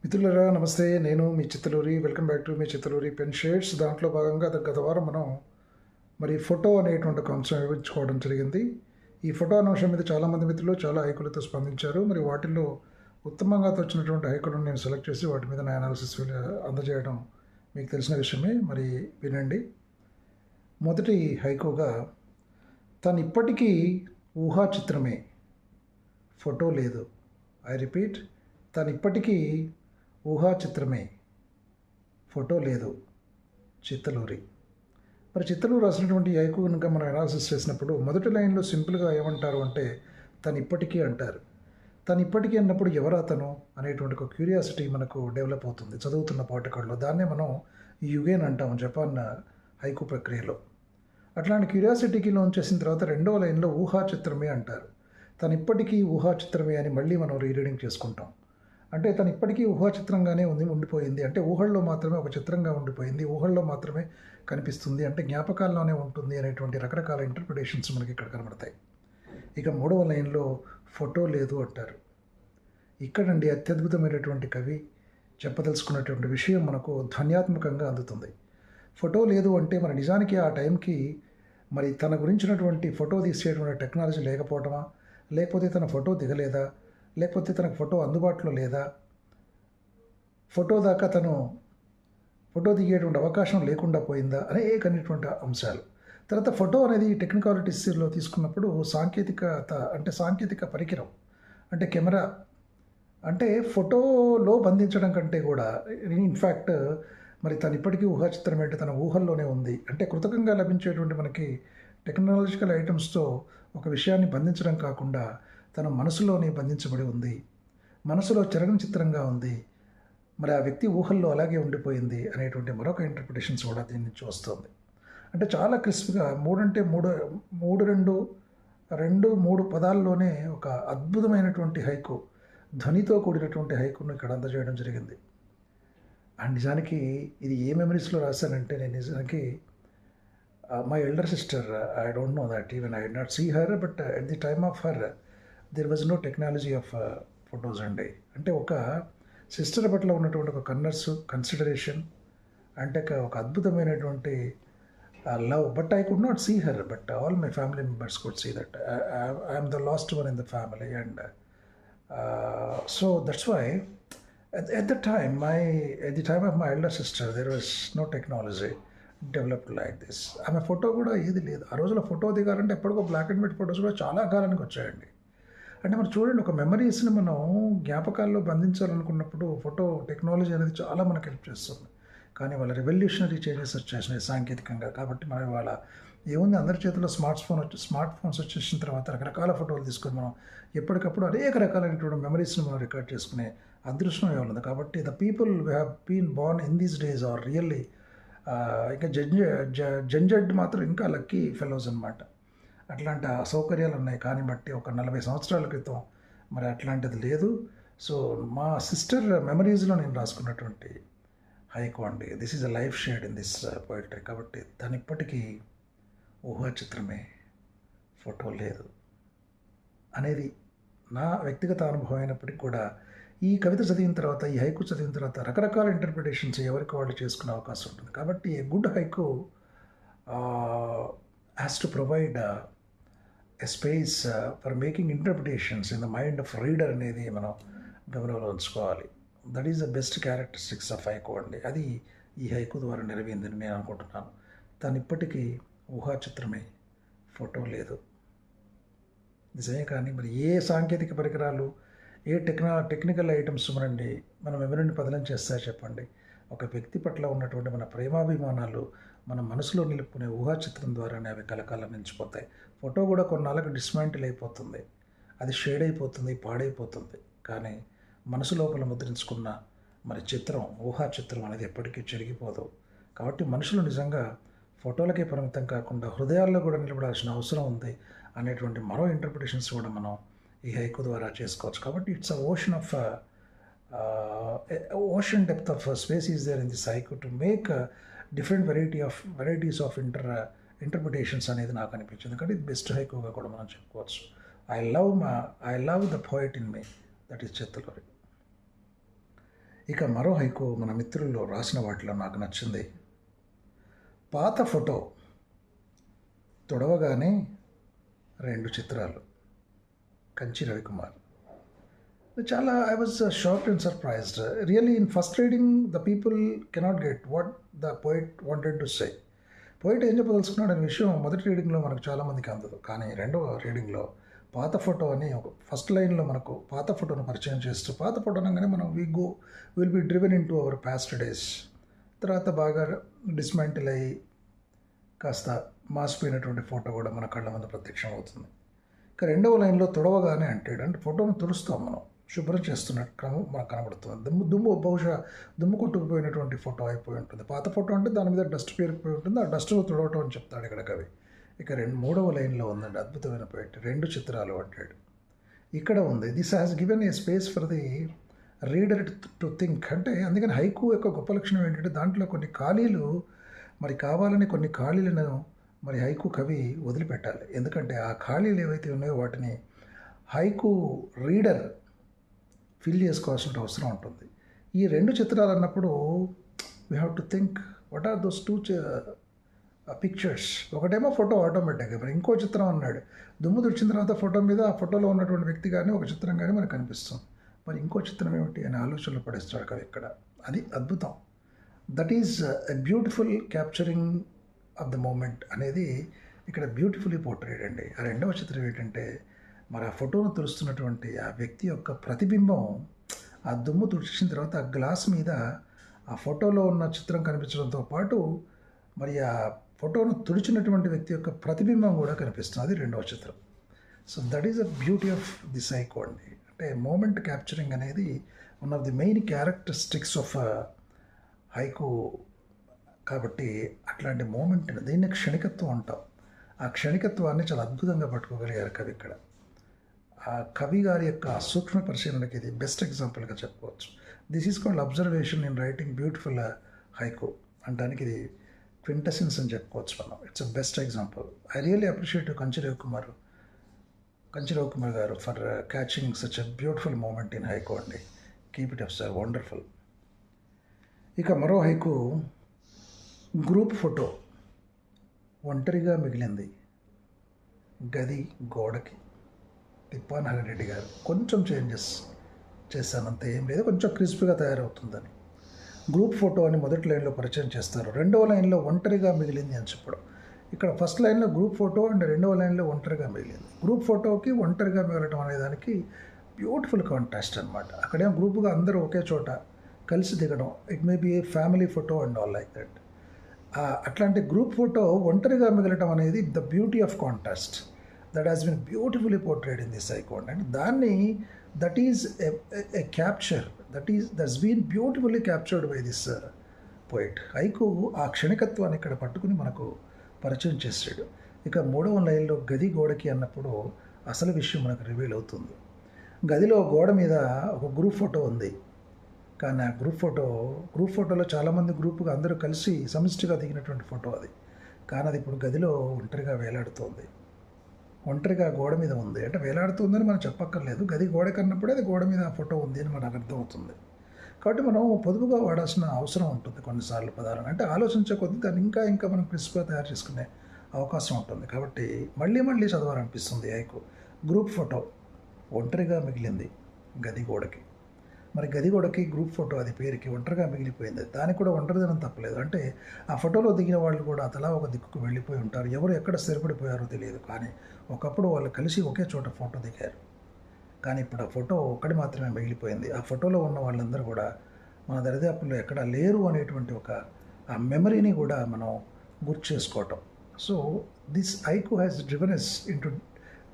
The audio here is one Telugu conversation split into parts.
మిత్రులారా నమస్తే. నేను మీ చిత్తలూరి. వెల్కమ్ బ్యాక్ టు మీ చిత్తలూరి పెన్ షేడ్స్. దాంట్లో భాగంగా గత వారం మనం ఫోటో అనేటువంటి ఒక అంశం వివరించుకోవడం జరిగింది. ఈ ఫోటో అనే అంశం మీద చాలామంది మిత్రులు చాలా హైకులతో స్పందించారు. వాటిల్లో ఉత్తమంగా తోచినటువంటి హైకులను నేను సెలెక్ట్ చేసి వాటి మీద నా అనాలిసిస్ అందజేయడం మీకు తెలిసిన విషయమే. వినండి. మొదటి హైకుగా, తను ఇప్పటికీ ఊహా చిత్రమే, ఫోటో లేదు. ఐ రిపీట్, తను ఇప్పటికీ ఊహా చిత్రమే, ఫోటో లేదు. చిత్తలూరి. చిత్తలూరు రాసినటువంటి ఈ హైకు కనుక మనం అనాలిసిస్ చేసినప్పుడు మొదటి లైన్లో సింపుల్గా ఏమంటారు అంటే, తను ఇప్పటికీ అంటారు. తను ఇప్పటికీ అన్నప్పుడు ఎవరా తను అనేటువంటి ఒక క్యూరియాసిటీ మనకు డెవలప్ అవుతుంది చదువుతున్న పాఠకాల్లో. దాన్నే మనం యుగేన్ అంటాం జపాన్ హైకు ప్రక్రియలో. అట్లాంటి క్యూరియాసిటీకి లోన్ చేసిన తర్వాత రెండవ లైన్లో ఊహా చిత్రమే అంటారు. తను ఇప్పటికీ ఊహా చిత్రమే అని మళ్ళీ మనం రీడింగ్ చేసుకుంటాం. అంటే తను ఇప్పటికీ ఊహా చిత్రంగానే ఉండిపోయింది. అంటే ఊహల్లో మాత్రమే ఒక చిత్రంగా ఉండిపోయింది, ఊహల్లో మాత్రమే కనిపిస్తుంది, అంటే జ్ఞాపకాల్లోనే ఉంటుంది అనేటువంటి రకరకాల ఇంటర్ప్రిటేషన్స్ మనకి ఇక్కడ కనబడతాయి. ఇక మూడవ లైన్లో ఫోటో లేదు అంటారు. ఇక్కడండి అత్యద్భుతమైనటువంటి కవి చెప్పదలుచుకున్నటువంటి విషయం మనకు ధ్వన్యాత్మకంగా అందుతుంది. ఫోటో లేదు అంటే నిజానికి ఆ టైంకి తన గురించినటువంటి ఫోటో తీసేటువంటి టెక్నాలజీ లేకపోవటమా, లేకపోతే తన ఫోటో దిగలేదా, లేకపోతే తనకు ఫోటో అందుబాటులో లేదా, ఫోటో దిగేటువంటి అవకాశం లేకుండా పోయిందా, అనేకమైనటువంటి అంశాలు. తర్వాత ఫోటో అనేది టెక్నికాలిటీస్లో తీసుకున్నప్పుడు సాంకేతిక పరికరం, అంటే కెమెరా, అంటే ఫోటోలో బంధించడం కంటే కూడా ఇన్ఫ్యాక్ట్ తను ఇప్పటికీ ఊహా చిత్రం ఏంటి, తన ఊహల్లోనే ఉంది. అంటే కృతకంగా లభించేటువంటి మనకి టెక్నాలజికల్ ఐటమ్స్తో ఒక విషయాన్ని బంధించడం కాకుండా తన మనసులోనే బంధించబడి ఉంది, మనసులో చలనచిత్రంగా ఉంది, ఆ వ్యక్తి ఊహల్లో అలాగే ఉండిపోయింది అనేటువంటి మరొక ఇంటర్ప్రిటేషన్స్ కూడా దీని నుంచి వస్తుంది. అంటే చాలా క్రిస్ప్గా మూడు పదాల్లోనే ఒక అద్భుతమైనటువంటి హైకు, ధ్వనితో కూడినటువంటి హైకును ఇక్కడ అందజేయడం జరిగింది. అండ్ నిజానికి ఇది ఏ మెమరీస్లో రాశానంటే, నేను నిజానికి my elder sister, I don't know that even I did not see her, but at the time of her there was no technology of photos అండి. అంటే ఒక సిస్టర్ పట్ల ఉన్నటువంటి ఒక కన్సిడరేషన్, అంటే ఒక అద్భుతమైనటువంటి love. But I could not see her, but all my family members could see that I'm the last one in the family. And so that's why at the time of my elder sister, there was no technology developed like this. ఆమె ఫోటో కూడా ఏది లేదు. ఆ రోజుల్లో ఫోటో దిగాలంటే ఎప్పటికో బ్లాక్ అండ్ వైట్ ఫొటోస్ కూడా చాలా కాలానికి వచ్చాయండి. అంటే చూడండి, ఒక మెమరీస్ని మనం జ్ఞాపకాల్లో బంధించాలనుకున్నప్పుడు ఫోటో టెక్నాలజీ అనేది చాలా మనకు హెల్ప్ చేస్తుంది. కానీ వాళ్ళ రెవల్యూషనరీ చేంజెస్ వచ్చేసినాయి సాంకేతికంగా. కాబట్టి వాళ్ళ ఏముంది, అందరి చేతిలో స్మార్ట్ ఫోన్స్ వచ్చేసిన తర్వాత రకరకాల ఫోటోలు తీసుకొని మనం ఎప్పటికప్పుడు అనేక రకాలైనటువంటి మెమరీస్ని మనం రికార్డ్ చేసుకునే అదృష్టం ఏముంది. కాబట్టి the people who have been born in these days are really ఇంకా జంజడ్ మాత్రం ఇంకా లక్కీ ఫెలోస్ అనమాట. అట్లాంటి సౌకర్యాలు ఉన్నాయి. కానీ ఒక 40 సంవత్సరాల క్రితం అట్లాంటిది లేదు. సో మా సిస్టర్ మెమరీస్లో నేను రాసుకున్నటువంటి హైకు అండి. This is a life shade in this poetry. కాబట్టి తను ఇప్పటికీ ఊహా చిత్రమే, ఫోటో లేదు అనేది నా వ్యక్తిగత అనుభవం అయినప్పటికీ కూడా, ఈ కవిత చదివిన తర్వాత, ఈ హైకు చదివిన తర్వాత రకరకాల ఇంటర్ప్రిటేషన్స్ ఎవరికి వాళ్ళు చేసుకునే అవకాశం ఉంటుంది. కాబట్టి a good haiku has to provide a space for making interpretations in the mind of reader అనేది మనం గమనంలో ఉంచుకోవాలి. That is the best characteristics of haiku అండి. అది ఈ హైకు ద్వారా నెరవేరిందని నేను అనుకుంటున్నాను. తను ఇప్పటికీ ఊహా చిత్రమే, ఫోటో లేదు. నిజమే. కానీ ఏ సాంకేతిక పరికరాలు, ఏ టెక్నికల్ ఐటమ్స్ మన మెమరీని పదిలం చేస్తాయో చెప్పండి. ఒక వ్యక్తి పట్ల ఉన్నటువంటి మన ప్రేమాభిమానాలు మన మనసులో నిలుపుకునే ఊహా చిత్రం ద్వారానే అవి కలకాలం నిలిచిపోతాయి. ఫోటో కూడా కొన్నాళ్ళకు డిస్మాంటిల్ అయిపోతుంది, అది షేడ్ అయిపోతుంది, పాడైపోతుంది. కానీ మనసు లోపల ముద్రించుకున్న చిత్రం, ఊహా చిత్రం అనేది ఎప్పటికీ చెరిగిపోదు. కాబట్టి మనుషులు నిజంగా ఫోటోలకే పరిమితం కాకుండా హృదయాల్లో కూడా నిలబడాల్సిన అవసరం ఉంది అనేటువంటి మరో ఇంటర్ప్రిటేషన్స్ కూడా మనం ఈ హైకు ద్వారా చేసుకోవచ్చు. కాబట్టి it's a ocean depth of space is there in this haiku to make different varieties of interpretations అనేది నాకు అనిపించింది. కాబట్టి ఇది బెస్ట్ హైకుగా కూడా మనం చెప్పుకోవచ్చు. I love the poet in me, that is Chittaluri. ఇక మరో హైకు మన మిత్రుల్లో రాసిన వాటిలో నాకు నచ్చింది. పాత ఫోటో తొడవగానే 2 చిత్రాలు. కంచి రవికుమార్. చాలా I was shocked and surprised. Really in first reading the people cannot get what the poet wanted to say. Poet ఏం చెప్పదలుచుకున్నాడు అనే విషయం మొదటి రీడింగ్లో మనకు చాలామందికి అందదు. కానీ రెండవ రీడింగ్లో పాత ఫోటో అని ఒక ఫస్ట్ లైన్లో మనకు పాత ఫోటోను పరిచయం చేస్తూ, పాత ఫోటో అనగానే మనం will be driven in to our past days. తర్వాత బాగా డిస్మాంటిల్ అయ్యి కాస్త మాసిపోయినటువంటి ఫోటో కూడా మన కళ్ళ ముందు ప్రత్యక్షం అవుతుంది. ఇక రెండవ లైన్లో తొడవగానే అంటాడు. అంటే ఫోటోను తుడుస్తాం మనం, శుభ్రం చేస్తున్నట్టు క్రమం మనకు కనబడుతుంది. దుమ్ము బహుశా దుమ్ము కొట్టుకుపోయినటువంటి ఫోటో అయిపోయి ఉంటుంది. పాత ఫోటో అంటే దాని మీద డస్ట్ పేరుకుపోయి ఉంటుంది, ఆ డస్ట్లో తుడవటం అని చెప్తాడు ఇక్కడ కవి. ఇక మూడవ లైన్లో ఉందండి అద్భుతమైన పోయిట్. 2 చిత్రాలు అంటాడు. ఇక్కడ ఉంది, this has given a space for the reader to think. అంటే అందుకని హైకు యొక్క గొప్ప లక్షణం ఏంటంటే దాంట్లో కొన్ని ఖాళీలు మరి కావాలని కొన్ని ఖాళీలను మరి హైకు కవి వదిలిపెట్టాలి. ఎందుకంటే ఆ ఖాళీలు ఏవైతే ఉన్నాయో వాటిని హైకు రీడర్ ఫిల్ చేసుకోవాల్సిన అవసరం ఉంటుంది. ఈ 2 చిత్రాలు అన్నప్పుడు we have to think what are those 2 pictures. ఒకటేమో ఫోటో ఆటోమేటిక్గా, మరి ఇంకో చిత్రం అన్నాడు. దుమ్ము తుడిచిన తర్వాత ఫోటో మీద ఆ ఫోటోలో ఉన్నటువంటి వ్యక్తి కానీ ఒక చిత్రం కానీ మనకు కనిపిస్తుంది. మరి ఇంకో చిత్రం ఏమిటి అనే ఆలోచనలు పడేస్తాడు కవి ఇక్కడ. అది అద్భుతం. That is a beautiful capturing of the moment అనేది ఇక్కడ బ్యూటిఫుల్లీ పోర్ట్రేట్ అండి. ఆ రెండవ చిత్రం ఏంటంటే మరి ఆ ఫోటోను తుడుస్తున్నటువంటి ఆ వ్యక్తి యొక్క ప్రతిబింబం ఆ దుమ్ము తుడిచిన తర్వాత ఆ గ్లాస్ మీద ఆ ఫోటోలో ఉన్న చిత్రం కనిపించడంతో పాటు మరి ఆ ఫోటోను తుడిచినటువంటి వ్యక్తి యొక్క ప్రతిబింబం కూడా కనిపిస్తుంది. అది రెండవ చిత్రం. So that is the beauty of the psycho అండి. అంటే మూమెంట్ క్యాప్చరింగ్ అనేది one of the main characteristics of haiku. కాబట్టి అట్లాంటి మూమెంట్, దీన్ని క్షణికత్వం అంటాం. ఆ క్షణికత్వాన్ని చాలా అద్భుతంగా పట్టుకోగలిగారు కవి ఇక్కడ. ఆ కవి గారి యొక్క సూక్ష్మ పరిశీలనకి ఇది బెస్ట్ ఎగ్జాంపుల్గా చెప్పుకోవచ్చు. This is called observation in writing beautiful haiku అంటానికి ఇది క్వింటెసెన్స్ అని చెప్పుకోవచ్చు మనం. It's a best example. I really appreciate Kanchi Ravikumar గారు for catching such a beautiful moment in haiku అండి. Keep it up sir, wonderful. ఇక మరో హైకు, గ్రూప్ ఫోటో ఒంటరిగా మిగిలింది గది గోడకి. తిప్పానారాయణ రెడ్డి గారు కొంచెం చేంజెస్ చేశానంతే, ఏం లేదు, కొంచెం క్రిస్పీగా తయారవుతుందని. గ్రూప్ ఫోటో అని మొదటి లైన్లో పరిచయం చేస్తారు. రెండవ లైన్లో ఒంటరిగా మిగిలింది అని చెప్పడం. ఇక్కడ ఫస్ట్ లైన్లో గ్రూప్ ఫోటో అండ్ రెండవ లైన్లో ఒంటరిగా మిగిలింది. గ్రూప్ ఫోటోకి ఒంటరిగా మిగలటం అనే దానికి బ్యూటిఫుల్ కాంట్రాస్ట్ అనమాట. అక్కడేమో గ్రూప్గా అందరూ ఒకే చోట కలిసి దిగడం, it may be a family photo and all like that. అట్లాంటి గ్రూప్ ఫోటో ఒంటరిగా మిగలటం అనేది the beauty of contrast that has been beautifully portrayed in this icon. And దాన్ని that is a capture that's been beautifully captured by this poet. Haiku ఆ క్షణికత్వాన్ని ఇక్కడ పట్టుకుని మనకు పరిచయం చేసాడు. ఇక మూడవ లైన్లో గది గోడకి అన్నప్పుడు అసలు విషయం మనకు రివీల్ అవుతుంది. గదిలో గోడ మీద ఒక గ్రూప్ ఫోటో ఉంది. కానీ ఆ గ్రూప్ ఫోటోలో చాలామంది గ్రూపుగా అందరూ కలిసి సమిష్టిగా దిగినటువంటి ఫోటో అది. కానీ అది ఇప్పుడు గదిలో ఒంటరిగా వేలాడుతోంది. ఒంటరిగా గోడ మీద ఉంది అంటే వేలాడుతుందని మనం చెప్పక్కర్లేదు. గది గోడ కన్నప్పుడే అది గోడ మీద ఆ ఫోటో ఉంది అని మనకు అర్థమవుతుంది. కాబట్టి మనం పొదుపుగా వాడాల్సిన అవసరం ఉంటుంది కొన్నిసార్లు పదాలను. అంటే ఆలోచించే కొద్దీ దాన్ని ఇంకా మనం క్రిస్ప్గా తయారు చేసుకునే అవకాశం ఉంటుంది. కాబట్టి మళ్ళీ చదవాలనిపిస్తుంది హైకు. గ్రూప్ ఫోటో ఒంటరిగా మిగిలింది గది గోడకి. మరి గది గోడకి గ్రూప్ ఫోటో అది పేరుకి ఒంటరిగా మిగిలిపోయింది. దానికి కూడా ఒంటరిదనం తప్పలేదు. అంటే ఆ ఫోటోలో దిగిన వాళ్ళు కూడా తలా ఒక దిక్కుకు వెళ్ళిపోయి ఉంటారు. ఎవరు ఎక్కడ స్థిరపడిపోయారో తెలియదు. కానీ ఒకప్పుడు వాళ్ళు కలిసి ఒకే చోట ఫోటో దిగారు. కానీ ఇప్పుడు ఆ ఫోటో ఒక్కటి మాత్రమే మిగిలిపోయింది. ఆ ఫోటోలో ఉన్న వాళ్ళందరూ కూడా మన దరిదాపుల్లో ఎక్కడా లేరు అనేటువంటి ఒక ఆ మెమరీని కూడా మనం గుర్తు చేసుకోవటం. So this haiku has driven us into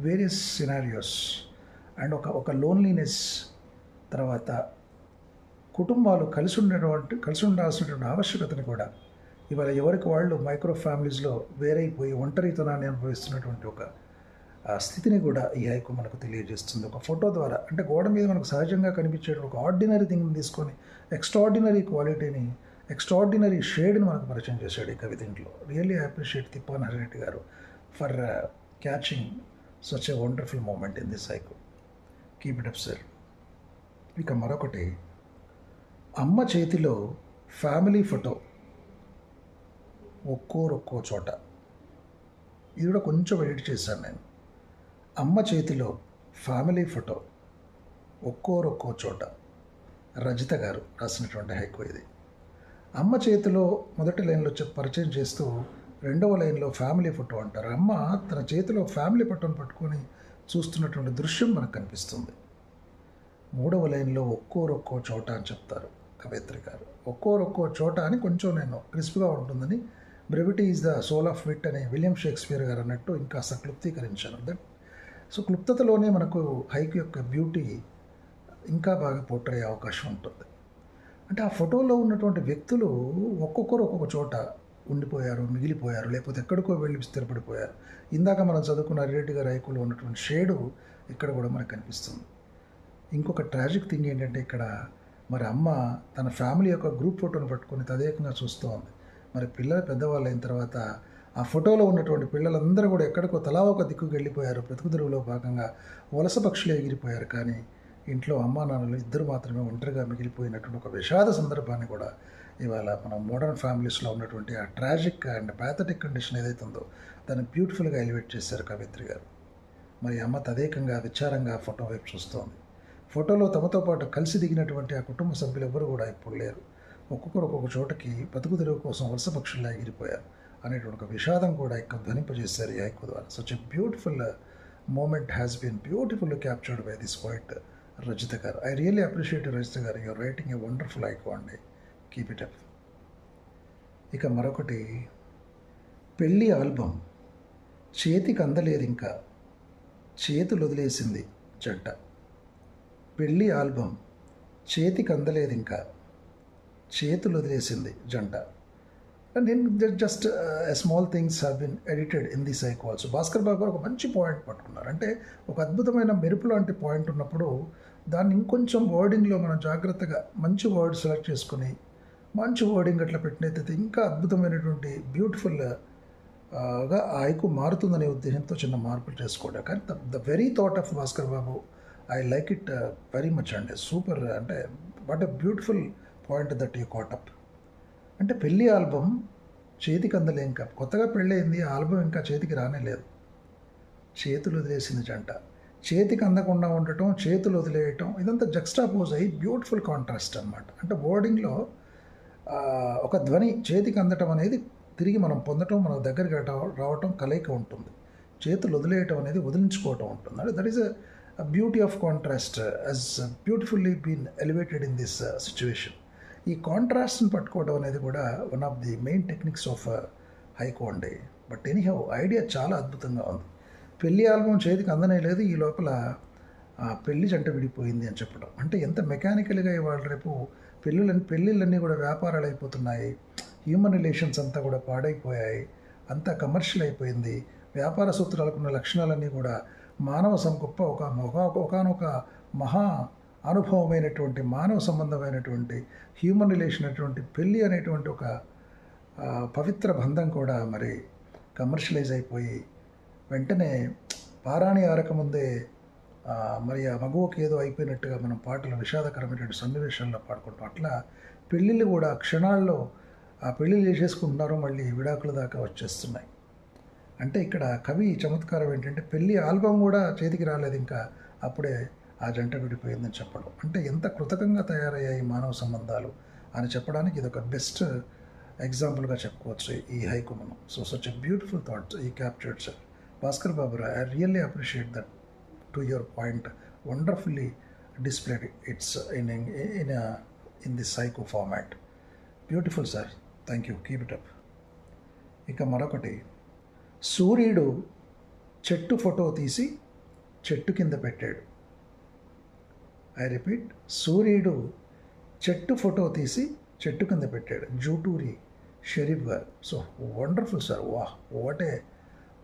various scenarios. And ఒక లోన్లీనెస్, తర్వాత కుటుంబాలు కలిసి ఉండాల్సినటువంటి ఆవశ్యకతను కూడా ఇవాళ ఎవరికి వాళ్ళు మైక్రో ఫ్యామిలీస్లో వేరైపోయి ఒంటరితనాన్ని అనుభవిస్తున్నటువంటి ఒక స్థితిని కూడా ఈ హైకు మనకు తెలియజేస్తుంది ఒక ఫోటో ద్వారా. అంటే గోడ మీద మనకు సహజంగా కనిపించే ఒక ఆర్డినరీ థింగ్ని తీసుకొని ఎక్స్ట్రాడినరీ క్వాలిటీని, ఎక్స్ట్రాడినరీ షేడ్ని మనకు పరిచయం చేశాడు ఈ కవి దీంట్లో. Really I appreciate Tippanarayana Reddy గారు for catching such a wonderful moment in this haiku. Keep it up sir. ఇక మరొకటి, అమ్మ చేతిలో ఫ్యామిలీ ఫోటో ఒక్కో చోట. ఇది కూడా కొంచెం ఎడిట్ చేశాను నేను. అమ్మ చేతిలో ఫ్యామిలీ ఫోటో ఒక్కో చోట. రజిత గారు రాసినటువంటి హైకు ఇది. అమ్మ చేతిలో మొదటి లైన్లో పరిచయం చేస్తూ రెండవ లైన్లో ఫ్యామిలీ ఫోటో అంటారు. అమ్మ తన చేతిలో ఫ్యామిలీ ఫోటోను పట్టుకొని చూస్తున్నటువంటి దృశ్యం మనకు కనిపిస్తుంది. మూడవ లైన్లో ఒక్కో చోట అని చెప్తారు కవయిత్రి గారు. ఒక్కో చోట అని కొంచెం నేను క్రిస్ప్గా ఉంటుందని, brevity is the soul of wit అని విలియం షేక్స్పియర్ గారు అన్నట్టు ఇంకా క్లుప్తీకరించాను. సో క్లుప్తతలోనే మనకు హైకు యొక్క బ్యూటీ ఇంకా బాగా పోర్ట్రే అయ్యే అవకాశం ఉంటుంది. అంటే ఆ ఫోటోలో ఉన్నటువంటి వ్యక్తులు ఒక్కొక్కరు ఒక్కొక్క చోట ఉండిపోయారు, మిగిలిపోయారు, లేకపోతే ఎక్కడికో వెళ్ళి స్థిరపడిపోయారు. ఇందాక మనం చదువుకున్న రెడ్డి గారి హైకులో ఉన్నటువంటి షేడు ఇక్కడ కూడా మనకు కనిపిస్తుంది. ఇంకొక ట్రాజిక్ థింగ్ ఏంటంటే ఇక్కడ మరి అమ్మ తన ఫ్యామిలీ యొక్క గ్రూప్ ఫోటోను పట్టుకొని తదేకంగా చూస్తూ ఉంది. మరి పిల్లలు పెద్దవాళ్ళు అయిన తర్వాత ఆ ఫోటోలో ఉన్నటువంటి పిల్లలందరూ కూడా ఎక్కడికో తలా ఒక దిక్కుకు వెళ్ళిపోయారు. బ్రతుకుదెరువులో భాగంగా వలస పక్షులు ఎగిరిపోయారు. కానీ ఇంట్లో అమ్మా నాన్నలు ఇద్దరు మాత్రమే ఒంటరిగా మిగిలిపోయినటువంటి ఒక విషాద సందర్భాన్ని కూడా ఇవాళ మనం మోడర్న్ ఫ్యామిలీస్లో ఉన్నటువంటి ఆ ట్రాజిక్ అండ్ ప్యాథటిక్ కండిషన్ ఏదైతే ఉందో దాన్ని బ్యూటిఫుల్గా ఎలివేట్ చేశారు కవయిత్రి గారు. మరి అమ్మ తదేకంగా విచారంగా ఫోటో వైపు చూస్తోంది. ఫోటోలో తమతో పాటు కలిసి దిగినటువంటి ఆ కుటుంబ సభ్యులు ఎవరు కూడా ఇప్పుడు లేరు. ఒక్కొక్కరు ఒక్కొక్క చోటకి బతుకు తెరువు కోసం వలస పక్షుల్లో ఎగిరిపోయారు అనేటువంటి ఒక విషాదం కూడా ఇక్కడ ధ్వనింపజేశారు ఈ హైకు ద్వారా. Such a beautiful moment has been beautifully captured by this poet Rajitha గారు. ఐ రియల్లీ అప్రిషియేట్ రజిత గారు, you're writing a wonderful haiku అండి. Keep it up. ఇక మరొకటి, పెళ్ళి ఆల్బమ్ చేతికి అందలేదు ఇంకా చేతులు వదిలేసింది జంట. పెళ్ళి ఆల్బమ్ చేతికి అందలేదు ఇంకా చేతులు వదిలేసింది జంట. నేను just small things have been edited in this haiku also. Bhaskar Babu గారు ఒక మంచి పాయింట్ పట్టుకున్నారు. అంటే ఒక అద్భుతమైన మెరుపు లాంటి పాయింట్ ఉన్నప్పుడు దాన్ని ఇంకొంచెం వర్డింగ్లో మనం జాగ్రత్తగా మంచి వర్డ్ సెలెక్ట్ చేసుకుని మంచి వర్డింగ్ అట్లా పెట్టినట్టయితే ఇంకా అద్భుతమైనటువంటి బ్యూటిఫుల్గా ఆ హైకు మారుతుందనే ఉద్దేశంతో చిన్న మార్పులు చేసుకోవడం. కానీ the very thought of Bhaskar Babu, I like it very much అండి. సూపర్. అంటే what a beautiful point that you caught up. అంటే పెళ్ళి ఆల్బమ్ చేతికి అందలే, ఇంకా కొత్తగా పెళ్ళయింది, ఆల్బమ్ ఇంకా చేతికి రానే లేదు, చేతులు వదిలేసింది జంట. చేతికి అందకుండా ఉండటం, చేతులు వదిలేయటం, ఇదంతా జక్స్టాపోజ్ అయ్యి బ్యూటిఫుల్ కాంట్రాస్ట్ అనమాట. అంటే వర్డింగ్లో ఒక ధ్వని చేతికి అందటం అనేది తిరిగి మనం పొందటం, మన దగ్గరికి రావటం కలయిక ఉంటుంది. చేతులు వదిలేయటం అనేది వదిలించుకోవటం ఉంటుంది. అంటే that is a beauty of contrast as beautifully been elevated in this situation. ఈ కాంట్రాస్ట్ని పట్టుకోవడం అనేది కూడా one of the main techniques of haiku అండి. బట్ ఎనీహౌ ఐడియా చాలా అద్భుతంగా ఉంది. పెళ్ళి ఆల్బమ్ చేతికి అందనే లేదు, ఈ లోపల పెళ్లి జంట విడిపోయింది అని చెప్పడం. అంటే ఎంత మెకానికల్గా ఇవాళ రేపు పెళ్ళిళ్ళన్నీ కూడా వ్యాపారాలు అయిపోతున్నాయి. హ్యూమన్ రిలేషన్స్ అంతా కూడా పాడైపోయాయి, అంతా కమర్షియల్ అయిపోయింది. వ్యాపార సూత్రాలకు ఉన్న లక్షణాలన్నీ కూడా మానవ గొప్ప ఒకనొక మహా అనుభవమైనటువంటి మానవ సంబంధమైనటువంటి హ్యూమన్ రిలేషన్ అటువంటి పెళ్ళి అనేటువంటి ఒక పవిత్ర బంధం కూడా మరి కమర్షియలైజ్ అయిపోయి వెంటనే పారాణి ఆరకముందే మరి ఆ మగువకి ఏదో అయిపోయినట్టుగా మనం పాటలు విషాదకరమైనటువంటి సన్నివేశాల్లో పాడుకుంటాం. అట్లా పెళ్ళిళ్ళు కూడా క్షణాల్లో ఆ పెళ్ళిళ్ళు చేసేసుకుంటున్నారు, మళ్ళీ విడాకుల దాకా వచ్చేస్తున్నాయి. అంటే ఇక్కడ కవి చమత్కారం ఏంటంటే పెళ్ళి ఆల్బమ్ కూడా చేతికి రాలేదు ఇంకా, అప్పుడే ఆ జంట విడిపోయిందని చెప్పడం. అంటే ఎంత కృతకంగా తయారయ్యాయి మానవ సంబంధాలు అని చెప్పడానికి ఇది ఒక బెస్ట్ ఎగ్జాంపుల్గా చెప్పుకోవచ్చు ఈ హైకు మనం. So such a beautiful thought is captured sir. Bhaskar Babu, I really appreciate that to your point. Wonderfully displayed it's in this haiku format. Beautiful sir, thank you, keep it up. ఇక మరొకటి, సూర్యుడు చెట్టు ఫోటో తీసి చెట్టు కింద పెట్టాడు. ఐ రిపీట్, సూర్యుడు చెట్టు ఫోటో తీసి చెట్టు కింద పెట్టాడు. జూటూరి షరీఫ్ గారు. So wonderful sir, what a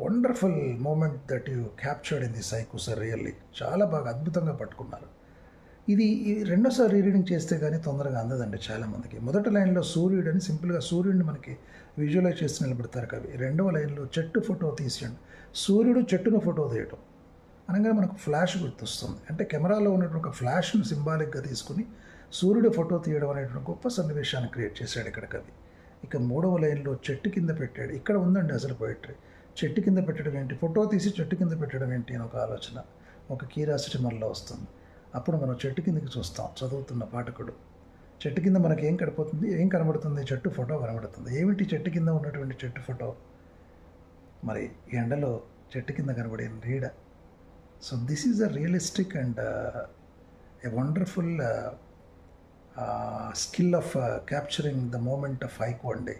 wonderful moment that you captured in this haiku sir. Really చాలా బాగా అద్భుతంగా పట్టుకున్నారు. ఇది రెండోసారి రీడింగ్ చేస్తే కానీ తొందరగా అందదండి చాలామందికి. మొదటి లైన్లో సూర్యుడు అని సింపుల్గా సూర్యుడిని మనకి విజువలైజ్ చేసి నిలబెడతారు కవి. రెండవ లైన్లో చెట్టు ఫోటో తీసేయండి, సూర్యుడు చెట్టును ఫోటో తీయటం అనగానే మనకు ఫ్లాష్ గుర్తొస్తుంది. అంటే కెమెరాలో ఉన్నటువంటి ఒక ఫ్లాష్ను సింబాలిక్గా తీసుకుని సూర్యుడు ఫోటో తీయడం అనేటువంటి గొప్ప సన్నివేశాన్ని క్రియేట్ చేశాడు ఇక్కడ కవి. ఇక 3వ లైన్లో చెట్టు కింద పెట్టాడు. ఇక్కడ ఉందండి అసలు పోయిటరీ. చెట్టు కింద పెట్టడం ఏంటి, ఫోటో తీసి చెట్టు కింద పెట్టడం ఏంటి అని ఒక ఆలోచన, ఒక క్యూరియాసిటీ మనలో వస్తుంది. అప్పుడు మనం చెట్టు కిందకి చూస్తాం. చదువుతున్న పాఠకుడు చెట్టు కింద మనకి ఏం కనపడుతుంది, ఏం కనబడుతుంది? చెట్టు ఫోటో కనబడుతుంది. ఏమిటి చెట్టు కింద ఉన్నటువంటి చెట్టు ఫోటో? మరి ఎండలో చెట్టు కింద కనబడే నీడ. So this is a realistic and a wonderful skill of capturing the moment of haiku అండి.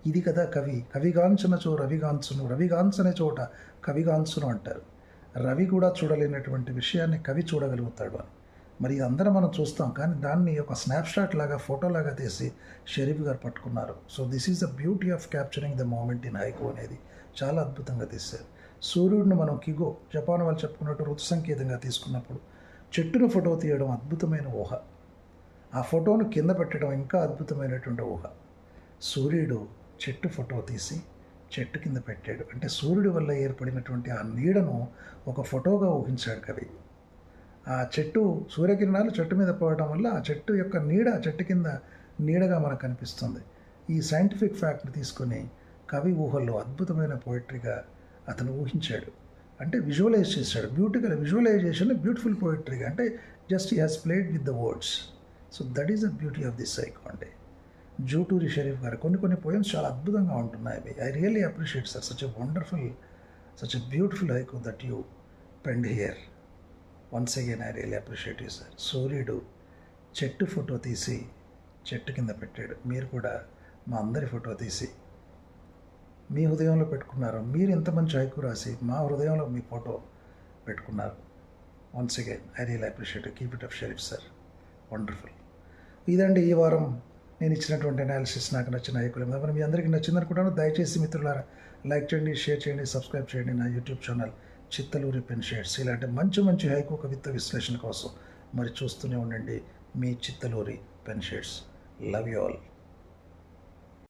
ఇది కదా కవి. కవిగాంచనచో రవిగాంచును, రవిగాంచనే చోట కవిగాంచును అంటారు. రవి కూడా చూడలేనటువంటి విషయాన్ని కవి చూడగలుగుతాడు అని. మరి అందరం మనం చూస్తాం, కానీ దాన్ని ఒక స్నాప్షాట్ లాగా, ఫోటోలాగా తీసి షరీఫ్ గారు పట్టుకున్నారు. So this is the beauty of capturing the moment in haiku అనేది చాలా అద్భుతంగా తీశారు. సూర్యుడిని మనం కిగో, జపాన్ వాళ్ళు చెప్పుకున్నట్టు ఋతు సంకేతంగా తీసుకున్నప్పుడు చెట్టును ఫోటో తీయడం అద్భుతమైన ఊహ. ఆ ఫోటోను కింద పెట్టడం ఇంకా అద్భుతమైనటువంటి ఊహ. సూర్యుడు చెట్టు ఫోటో తీసి చెట్టు కింద పెట్టాడు అంటే సూర్యుడి వల్ల ఏర్పడినటువంటి ఆ నీడను ఒక ఫోటోగా ఊహించాడు కవి. ఆ చెట్టు సూర్యకిరణాలు చెట్టు మీద పడడం వల్ల ఆ చెట్టు యొక్క నీడ చెట్టు కింద నీడగా మనకు కనిపిస్తుంది. ఈ సైంటిఫిక్ ఫ్యాక్ట్ని తీసుకొని కవి ఊహల్లో అద్భుతమైన పోయిటరీగా అతను ఊహించాడు. అంటే విజువలైజ్ చేశాడు. విజువలైజేషన్ బ్యూటిఫుల్ పోయిటరీగా, అంటే just he has played with the words. So that is the beauty of this haiku అండి. జూటూరి షరీఫ్ గారు కొన్ని పోయమ్స్ చాలా అద్భుతంగా ఉంటున్నాయి. అవి I really appreciate sir, such a wonderful, such a beautiful haiku that you pend here. Once again I really appreciate you sir. సూర్యుడు చెట్టు ఫోటో తీసి చెట్టు కింద పెట్టాడు. మీరు కూడా మా అందరి ఫోటో తీసి మీ హృదయంలో పెట్టుకున్నారు. మీరు ఎంత మంచి హైకు రాసి మా హృదయంలో మీ ఫోటో పెట్టుకున్నారు. Once again I really appreciate. Keep it up Sharif sir, wonderful. ఇదండి ఈ వారం నేను ఇచ్చినటువంటి అనాలిసిస్. నాకు నచ్చిన హైకులు మరి మీ అందరికీ నచ్చిందనుకుంటాను. దయచేసి మిత్రులారా లైక్ చేయండి, షేర్ చేయండి, సబ్స్క్రైబ్ చేయండి నా YouTube channel Chittaluri pen shades. ఇలాంటి మంచి హైకు కవిత్వ విశ్లేషణ కోసం మరి చూస్తూనే ఉండండి మీ Chittaluri pen shades. Love you all.